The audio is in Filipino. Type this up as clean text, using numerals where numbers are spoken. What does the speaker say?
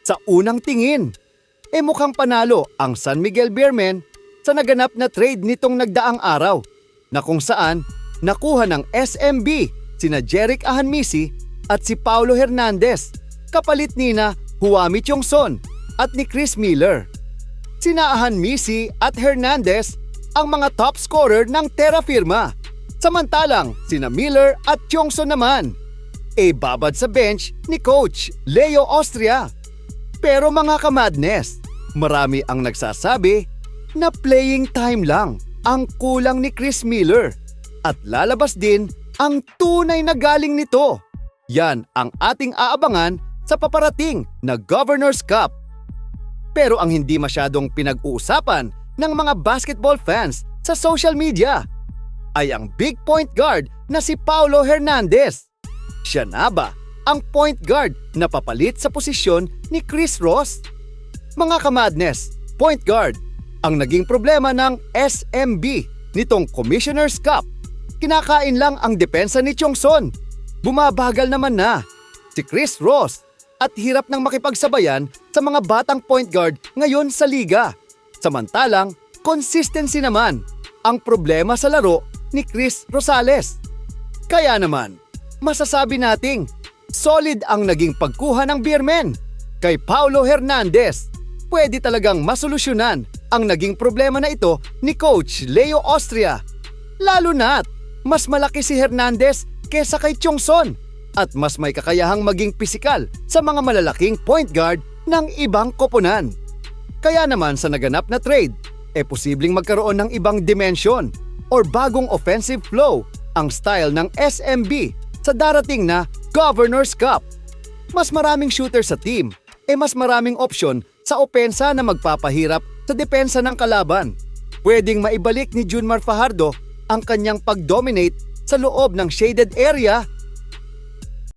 Sa unang tingin, mukhang panalo ang San Miguel Beermen sa naganap na trade nitong nagdaang araw na kung saan nakuha ng SMB sina Jerick Ahanmisi at si Paulo Hernandez kapalit nina Huami Tiongson at ni Chris Miller. Sina Ahanmisi at Hernandez ang mga top scorer ng Terra Firma, samantalang sina Miller at Tiongson naman babad sa bench ni Coach Leo Austria. Pero mga kamadness, marami ang nagsasabi na playing time lang ang kulang ni Chris Miller at lalabas din ang tunay na galing nito. Yan ang ating aabangan sa paparating na Governor's Cup. Pero ang hindi masyadong pinag-uusapan ng mga basketball fans sa social media ay ang big point guard na si Paulo Hernandez. Siya na ba ang point guard na papalit sa posisyon ni Chris Ross? Mga kamadness, point guard ang naging problema ng SMB nitong Commissioner's Cup. Kinakain lang ang depensa ni Tiongson. Bumabagal naman na si Chris Ross at hirap nang makipagsabayan sa mga batang point guard ngayon sa liga. Samantalang, consistency naman ang problema sa laro ni Chris Rosales. Kaya naman, masasabi nating solid ang naging pagkuha ng Beermen kay Paulo Hernandez. Pwede talagang masolusyonan ang naging problema na ito ni Coach Leo Austria. Lalo na't mas malaki si Hernandez kesa kay Tiongson at mas may kakayahang maging pisikal sa mga malalaking point guard ng ibang koponan. Kaya naman sa naganap na trade, posibleng magkaroon ng ibang dimension or bagong offensive flow ang style ng SMB sa darating na Governor's Cup. Mas maraming shooter sa team, mas maraming option sa opensa na magpapahirap sa depensa ng kalaban. Pwedeng maibalik ni Junmar Fajardo ang kanyang pag-dominate sa loob ng shaded area